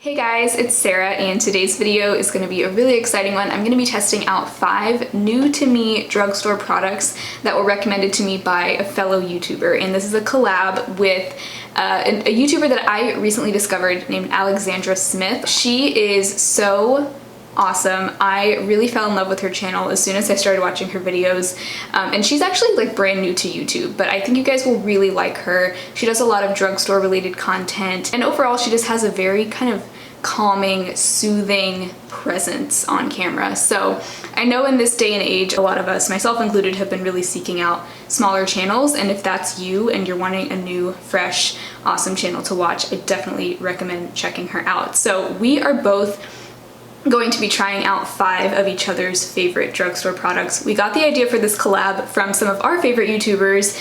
Hey guys, it's Sarah and today's video is going to be a really exciting one. I'm going to be testing out 5 new to me drugstore products that were recommended to me by a fellow YouTuber, and this is a collab with a YouTuber that I recently discovered named Alexandra Smith. She is so awesome. I really fell in love with her channel as soon as I started watching her videos, and she's actually like brand new to YouTube, but I think you guys will really like her. She does a lot of drugstore related content, and overall she just has a very kind of calming, soothing presence on camera. So I know in this day and age, a lot of us, myself included, have been really seeking out smaller channels, and if that's you and you're wanting a new, fresh, awesome channel to watch, I definitely recommend checking her out. So we are both going to be trying out 5 of each other's favorite drugstore products. We got the idea for this collab from some of our favorite YouTubers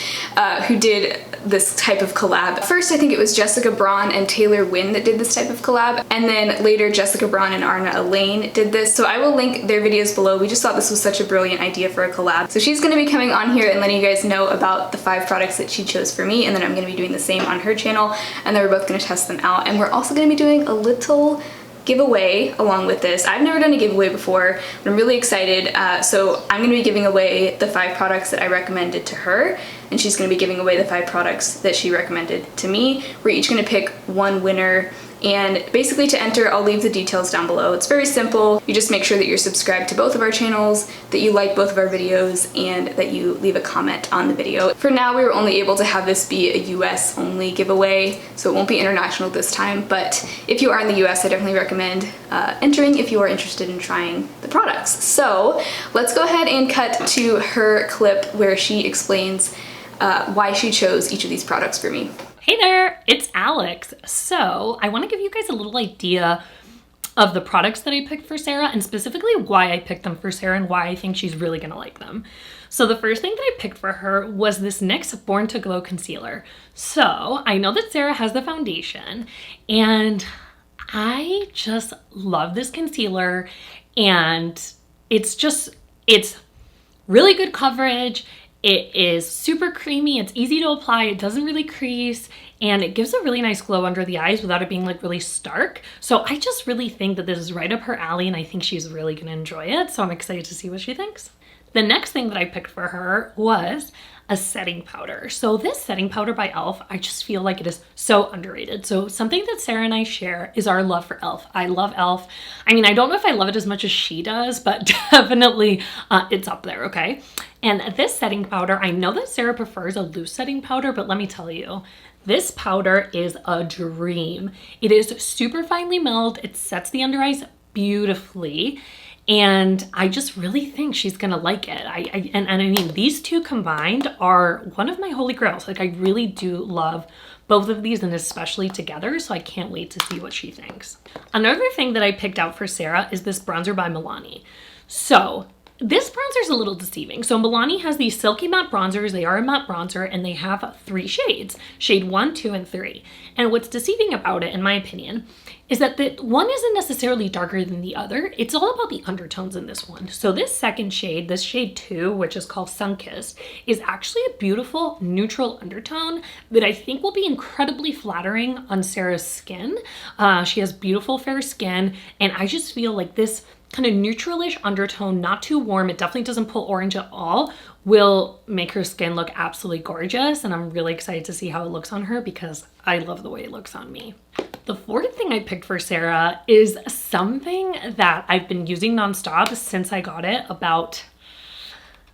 who did this type of collab. First, I think it was Jessica Braun and Taylor Wynn that did this type of collab, and then later Jessica Braun and Arna Elaine did this, so I will link their videos below. We just thought this was such a brilliant idea for a collab. So she's going to be coming on here and letting you guys know about the 5 products that she chose for me, and then I'm going to be doing the same on her channel, and then we're both going to test them out. And we're also going to be doing a little giveaway along with this. I've never done a giveaway before, but I'm really excited. So I'm going to be giving away the 5 products that I recommended to her, and she's going to be giving away the 5 products that she recommended to me. We're each going to pick one winner, and basically to enter, I'll leave the details down below. It's very simple. You just make sure that you're subscribed to both of our channels, that you like both of our videos, and that you leave a comment on the video. For now, we were only able to have this be a US only giveaway, so it won't be international this time, but if you are in the US, I definitely recommend entering if you are interested in trying the products. So let's go ahead and cut to her clip where she explains why she chose each of these products for me. Hey there, it's Alex. So I want to give you guys a little idea of the products that I picked for Sarah, and specifically why I picked them for Sarah and why I think she's really going to like them. So the first thing that I picked for her was this NYX Born to Glow concealer. So I know that Sarah has the foundation, and I just love this concealer, and it's really good coverage. It is super creamy, it's easy to apply, it doesn't really crease, and it gives a really nice glow under the eyes without it being like really stark. So I just really think that this is right up her alley, and I think she's really gonna enjoy it. So I'm excited to see what she thinks. The next thing that I picked for her was a setting powder. So this setting powder by e.l.f., I just feel like it is so underrated. So something that Sarah and I share is our love for e.l.f. I love e.l.f. I mean, I don't know if I love it as much as she does, but definitely it's up there, okay? And this setting powder, I know that Sarah prefers a loose setting powder, but let me tell you, this powder is a dream. It is super finely milled. It sets the under eyes beautifully, and I just really think she's gonna like it. And I mean, these two combined are one of my holy grails. Like, I really do love both of these, and especially together, so I can't wait to see what she thinks. Another thing that I picked out for Sarah is this bronzer by Milani. So this bronzer is a little deceiving. So Milani has these silky matte bronzers. They are a matte bronzer, and they have 3 shades, shade 1, 2, and 3. And what's deceiving about it, in my opinion, is that the one isn't necessarily darker than the other. It's all about the undertones in this one. So this second shade, this shade 2, which is called Sunkissed, is actually a beautiful neutral undertone that I think will be incredibly flattering on Sarah's skin. She has beautiful fair skin, and I just feel like this kind of neutralish undertone, not too warm, it definitely doesn't pull orange at all, will make her skin look absolutely gorgeous, and I'm really excited to see how it looks on her because I love the way it looks on me. The fourth thing I picked for Sarah is something that I've been using nonstop since I got it about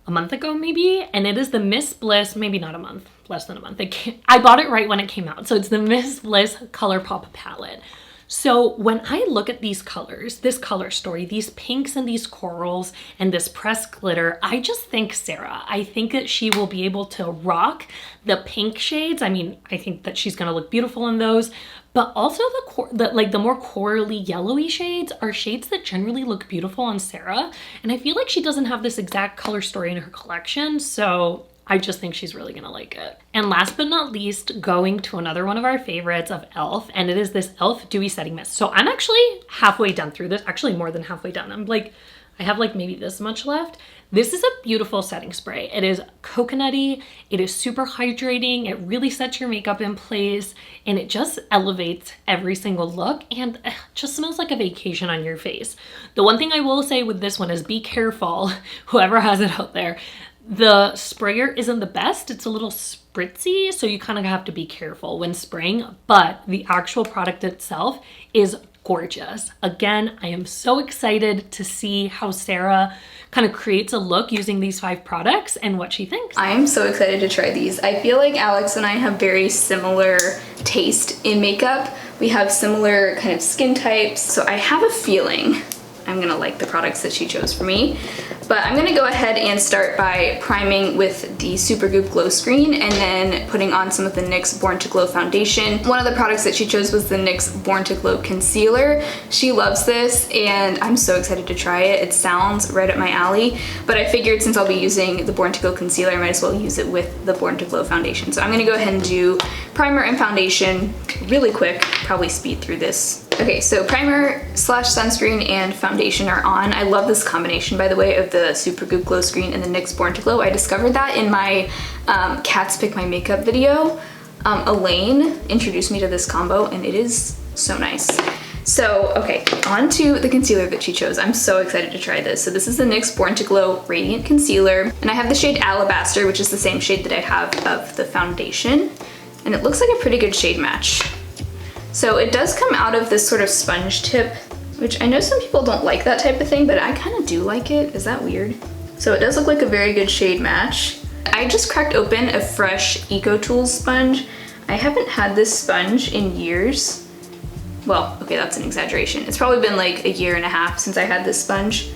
a month ago maybe, and it is the Miss Bliss, maybe not a month, less than a month. I bought it right when it came out. So it's the Miss Bliss ColourPop palette. So when I look at these colors, this color story, these pinks and these corals and this pressed glitter, I just think Sarah. I think that she will be able to rock the pink shades. I mean, I think that she's gonna look beautiful in those, but also the more corally yellowy shades are shades that generally look beautiful on Sarah. And I feel like she doesn't have this exact color story in her collection, so I just think she's really gonna like it. And last but not least, going to another one of our favorites of e.l.f., and it is this e.l.f. Dewy Setting Mist. So I'm actually halfway done through this, actually more than halfway done. I'm like I have like maybe this much left. This is a beautiful setting spray. It is coconutty, it is super hydrating, it really sets your makeup in place, and it just elevates every single look and just smells like a vacation on your face. The one thing I will say with this one is be careful, whoever has it out there. The sprayer isn't the best. It's a little spritzy, so you kind of have to be careful when spraying, but the actual product itself is gorgeous. Again, I am so excited to see how Sarah kind of creates a look using these 5 products and what she thinks. I am so excited to try these. I feel like Alex and I have very similar taste in makeup. We have similar kind of skin types, so I have a feeling I'm gonna like the products that she chose for me. But I'm gonna go ahead and start by priming with the Supergoop Glow Screen and then putting on some of the NYX Born to Glow foundation. One of the products that she chose was the NYX Born to Glow concealer. She loves this and I'm so excited to try it. It sounds right up my alley, but I figured since I'll be using the Born to Glow concealer, I might as well use it with the Born to Glow foundation. So I'm gonna go ahead and do primer and foundation really quick, probably speed through this. Okay, so primer / sunscreen and foundation are on. I love this combination, by the way, of the Supergoop Glow Screen and the NYX Born to Glow. I discovered that in my Cats Pick My Makeup video. Elaine introduced me to this combo and it is so nice. So, okay, on to the concealer that she chose. I'm so excited to try this. So this is the NYX Born to Glow Radiant Concealer, and I have the shade Alabaster, which is the same shade that I have of the foundation, and it looks like a pretty good shade match. So it does come out of this sort of sponge tip, which I know some people don't like that type of thing, but I kind of do like it. Is that weird? So it does look like a very good shade match. I just cracked open a fresh Eco Tools sponge. I haven't had this sponge in years. Well, okay, that's an exaggeration. It's probably been like 1.5 years since I had this sponge,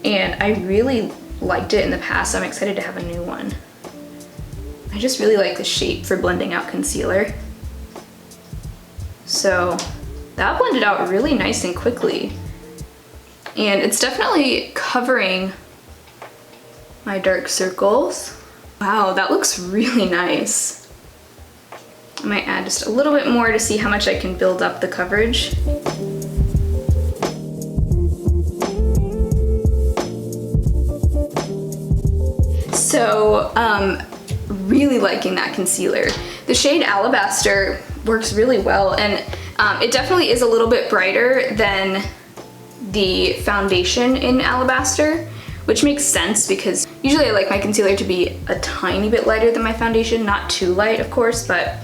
and I really liked it in the past, so I'm excited to have a new one. I just really like the shape for blending out concealer. So that blended out really nice and quickly. And it's definitely covering my dark circles. Wow, that looks really nice. I might add just a little bit more to see how much I can build up the coverage. So, really liking that concealer. The shade Alabaster works really well, and it definitely is a little bit brighter than the foundation in Alabaster, which makes sense because usually I like my concealer to be a tiny bit lighter than my foundation, not too light of course, but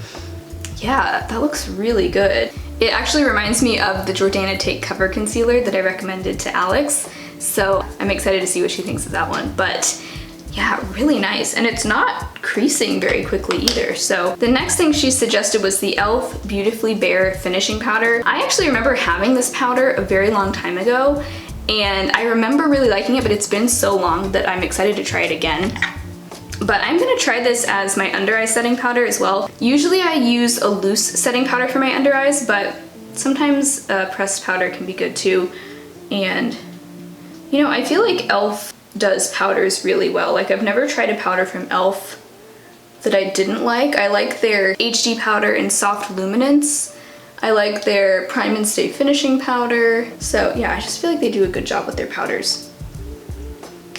yeah, that looks really good. It actually reminds me of the Jordana Take Cover concealer that I recommended to Alex, so I'm excited to see what she thinks of that one. But yeah, really nice, and it's not creasing very quickly either. So the next thing she suggested was the e.l.f. Beautifully Bare Finishing Powder. I actually remember having this powder a very long time ago, and I remember really liking it, but it's been so long that I'm excited to try it again. But I'm gonna try this as my under eye setting powder as well. Usually I use a loose setting powder for my under eyes, but sometimes pressed powder can be good too. And you know, I feel like e.l.f. does powders really well. Like, I've never tried a powder from e.l.f. that I didn't like. I like their HD powder in Soft Luminance. I like their Prime and Stay Finishing powder. So yeah, I just feel like they do a good job with their powders.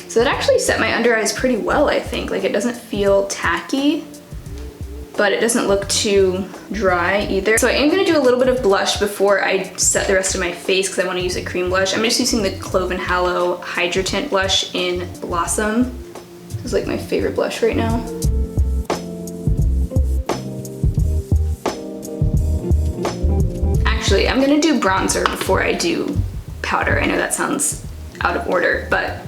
So that actually set my under eyes pretty well, I think. Like, it doesn't feel tacky, but it doesn't look too dry either. So I am gonna do a little bit of blush before I set the rest of my face because I wanna use a cream blush. I'm just using the Clove and Hallow Hydra Tint blush in Blossom. This is like my favorite blush right now. Actually, I'm gonna do bronzer before I do powder. I know that sounds out of order, but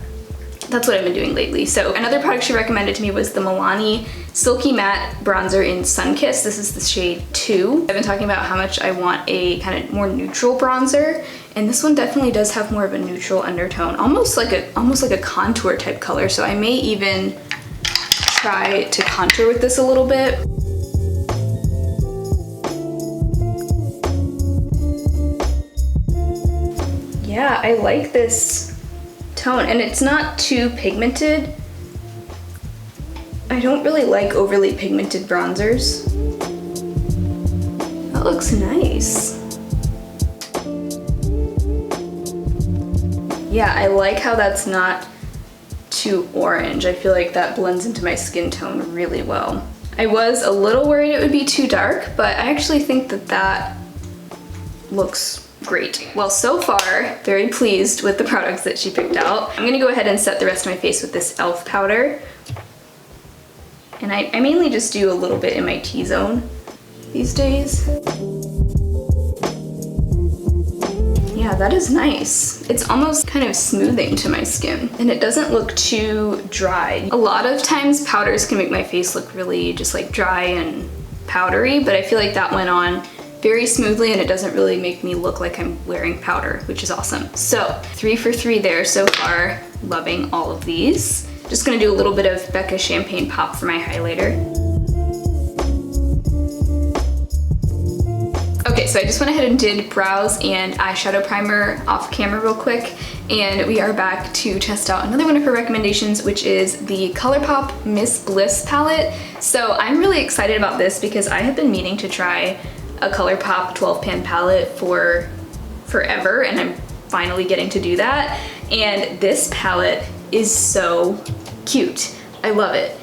that's what I've been doing lately. So another product she recommended to me was the Milani Silky Matte Bronzer in Sunkissed. This is the shade 2. I've been talking about how much I want a kind of more neutral bronzer, and this one definitely does have more of a neutral undertone, almost like a contour type color. So I may even try to contour with this a little bit. Yeah, I like this tone, and it's not too pigmented. I don't really like overly pigmented bronzers. That looks nice. Yeah, I like how that's not too orange. I feel like that blends into my skin tone really well. I was a little worried it would be too dark, but I actually think that that looks great. Well, so far, very pleased with the products that she picked out. I'm gonna go ahead and set the rest of my face with this e.l.f. powder. And I mainly just do a little bit in my T-zone these days. Yeah, that is nice. It's almost kind of smoothing to my skin, and it doesn't look too dry. A lot of times powders can make my face look really just like dry and powdery, but I feel like that went on very smoothly and it doesn't really make me look like I'm wearing powder, which is awesome. So 3 for 3 there so far. Loving all of these. Just gonna do a little bit of Becca Champagne Pop for my highlighter. Okay, so I just went ahead and did brows and eyeshadow primer off camera real quick, and we are back to test out another one of her recommendations, which is the ColourPop Miss Bliss palette. So I'm really excited about this because I have been meaning to try a ColourPop 12 pan palette for forever, and I'm finally getting to do that. And this palette is so cute. I love it.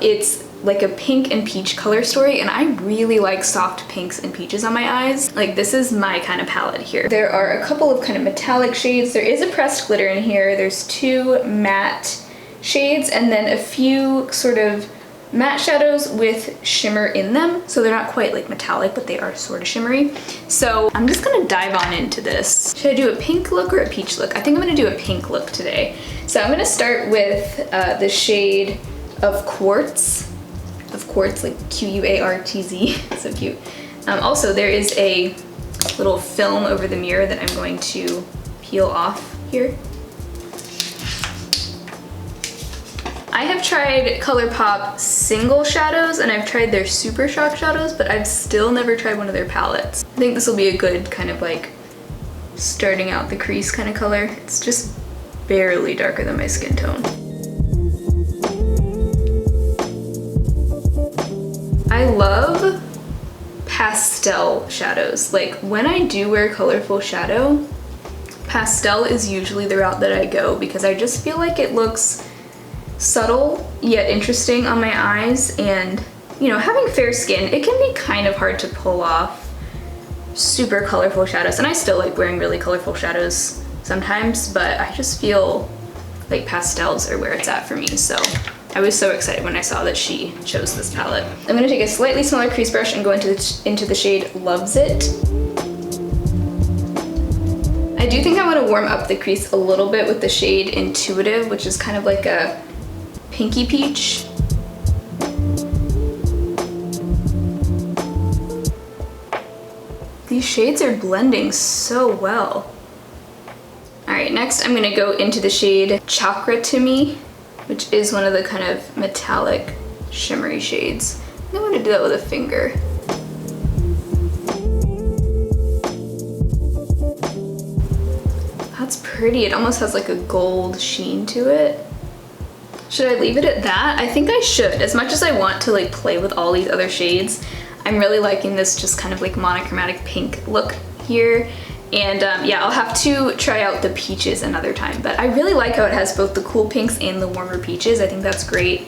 It's like a pink and peach color story, and I really like soft pinks and peaches on my eyes. Like, this is my kind of palette here. There are a couple of kind of metallic shades. There is a pressed glitter in here. There's 2 matte shades and then a few sort of matte shadows with shimmer in them. So they're not quite like metallic, but they are sort of shimmery. So I'm just gonna dive on into this. Should I do a pink look or a peach look? I think I'm gonna do a pink look today. So I'm gonna start with the shade of Quartz. Of Quartz, like Q-U-A-R-T-Z, so cute. Also, there is a little film over the mirror that I'm going to peel off here. I have tried ColourPop single shadows and I've tried their Super Shock shadows, but I've still never tried one of their palettes. I think this will be a good kind of like starting out the crease kind of color. It's just barely darker than my skin tone. I love pastel shadows. Like, when I do wear colorful shadow, pastel is usually the route that I go because I just feel like it looks subtle yet interesting on my eyes. And, you know, having fair skin, it can be kind of hard to pull off super colorful shadows. And I still like wearing really colorful shadows sometimes, but I just feel like pastels are where it's at for me. So I was so excited when I saw that she chose this palette. I'm gonna take a slightly smaller crease brush and go into the shade Loves It. I do think I want to warm up the crease a little bit with the shade Intuitive, which is kind of like a pinky peach. These shades are blending so well. All right, next I'm gonna go into the shade Chakra to Me, which is one of the kind of metallic shimmery shades. I'm gonna do that with a finger. That's pretty. It almost has like a gold sheen to it. Should I leave it at that? I think I should. As much as I want to like play with all these other shades, I'm really liking this just kind of like monochromatic pink look here. And yeah, I'll have to try out the peaches another time, but I really like how it has both the cool pinks and the warmer peaches. I think that's great.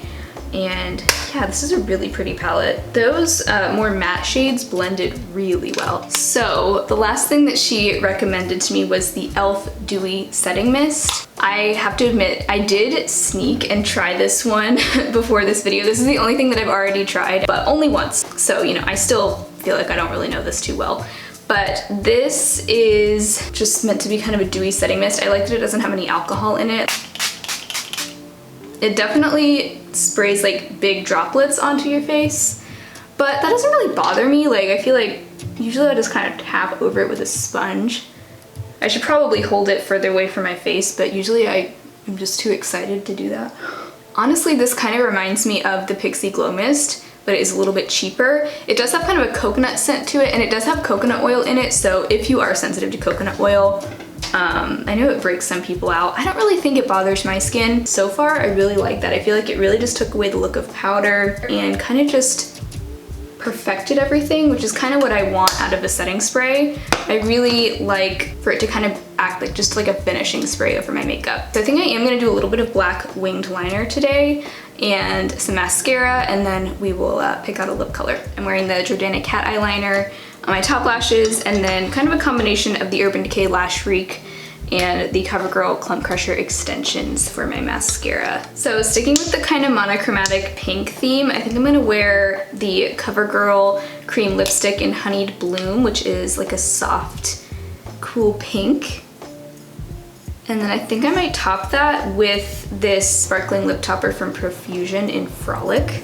And yeah, this is a really pretty palette. Those more matte shades blended really well. So the last thing that she recommended to me was the e.l.f. Dewy Setting Mist. I have to admit, I did sneak and try this one before this video. This is the only thing that I've already tried, but only once. So, you know, I still feel like I don't really know this too well. But this is just meant to be kind of a dewy setting mist. I like that it doesn't have any alcohol in it. It definitely sprays like big droplets onto your face, but that doesn't really bother me. Like, I feel like usually I just kind of tap over it with a sponge. I should probably hold it further away from my face, but usually I'm just too excited to do that. Honestly, this kind of reminds me of the Pixie Glow Mist, but it is a little bit cheaper. It does have kind of a coconut scent to it, and it does have coconut oil in it, so if you are sensitive to coconut oil, I know it breaks some people out. I don't really think it bothers my skin. So far, I really like that. I feel like it really just took away the look of powder and kind of just perfected everything, which is kind of what I want out of a setting spray. I really like for it to kind of act like just like a finishing spray over my makeup. So I think I am gonna do a little bit of black winged liner today and some mascara, and then we will pick out a lip color. I'm wearing the Jordana Cat eyeliner on my top lashes, and then kind of a combination of the Urban Decay Lash Freak and the Covergirl Clump Crusher extensions for my mascara. So sticking with the kind of monochromatic pink theme, I think I'm gonna wear the Covergirl cream lipstick in Honeyed Bloom, which is like a soft, cool pink. And then I think I might top that with this sparkling lip topper from Profusion in Frolic.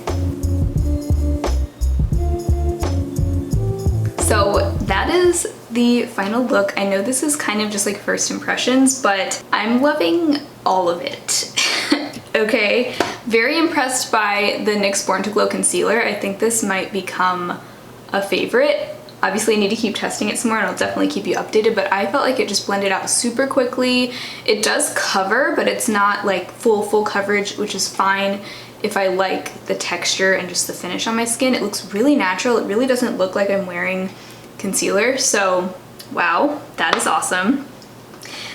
So that is the final look. I know this is kind of just like first impressions, but I'm loving all of it. Okay, very impressed by the NYX Born to Glow concealer. I think this might become a favorite. Obviously I need to keep testing it some more and I'll definitely keep you updated, but I felt like it just blended out super quickly. It does cover, but it's not like full coverage, which is fine if I like the texture and just the finish on my skin. It looks really natural. It really doesn't look like I'm wearing concealer, so wow, that is awesome.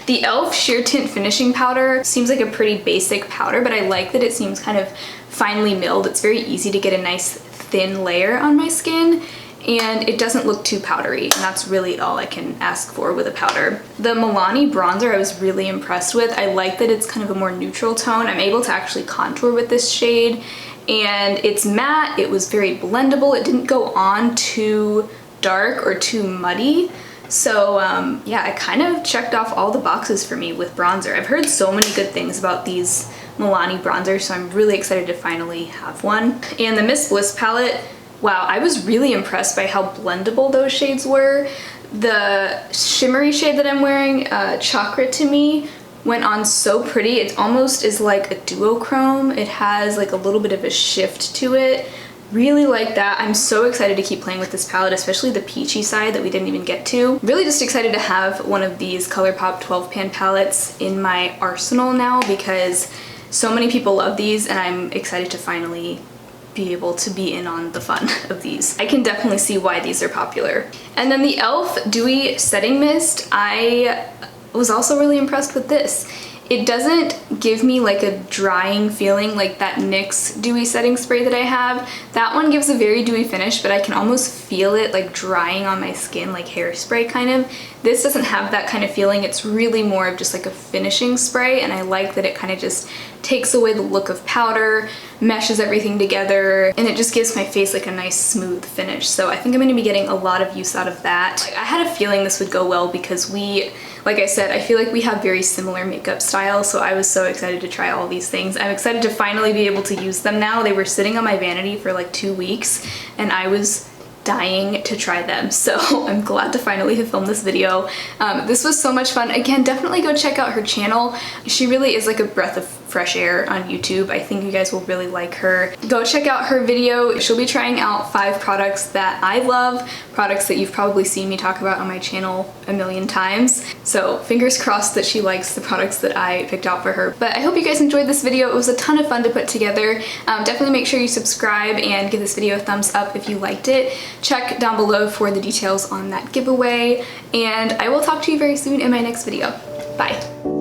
The e.l.f. Sheer Tint Finishing Powder seems like a pretty basic powder, but I like that it seems kind of finely milled. It's very easy to get a nice thin layer on my skin, and it doesn't look too powdery, and that's really all I can ask for with a powder. The Milani bronzer I was really impressed with. I like that it's kind of a more neutral tone. I'm able to actually contour with this shade, and it's matte. It was very blendable. It didn't go on too dark or too muddy. So yeah, it kind of checked off all the boxes for me with bronzer. I've heard so many good things about these Milani bronzers, so I'm really excited to finally have one. And the Miss Bliss palette, wow, I was really impressed by how blendable those shades were. The shimmery shade that I'm wearing, Chakra to me, went on so pretty. It almost is like a duochrome. It has like a little bit of a shift to it. Really like that. I'm so excited to keep playing with this palette, especially the peachy side that we didn't even get to. Really just excited to have one of these ColourPop 12 pan palettes in my arsenal now, because so many people love these and I'm excited to finally be able to be in on the fun of these. I can definitely see why these are popular. And then the e.l.f. Dewy Setting Mist, I was also really impressed with this. It doesn't give me like a drying feeling like that NYX Dewy setting spray that I have. That one gives a very dewy finish, but I can almost feel it like drying on my skin like hairspray kind of. This doesn't have that kind of feeling. It's really more of just like a finishing spray, and I like that it kind of just takes away the look of powder, meshes everything together, and it just gives my face like a nice smooth finish. So I think I'm going to be getting a lot of use out of that. I had a feeling this would go well because like I said, I feel like we have very similar makeup styles, so I was so excited to try all these things. I'm excited to finally be able to use them now. They were sitting on my vanity for like 2 weeks, and I was dying to try them, so I'm glad to finally have filmed this video. This was so much fun. Again, definitely go check out her channel. She really is like a breath of fresh air on YouTube. I think you guys will really like her. Go check out her video. She'll be trying out 5 products that I love, products that you've probably seen me talk about on my channel a million times. So fingers crossed that she likes the products that I picked out for her. But I hope you guys enjoyed this video. It was a ton of fun to put together. Definitely make sure you subscribe and give this video a thumbs up if you liked it. Check down below for the details on that giveaway, and I will talk to you very soon in my next video. Bye.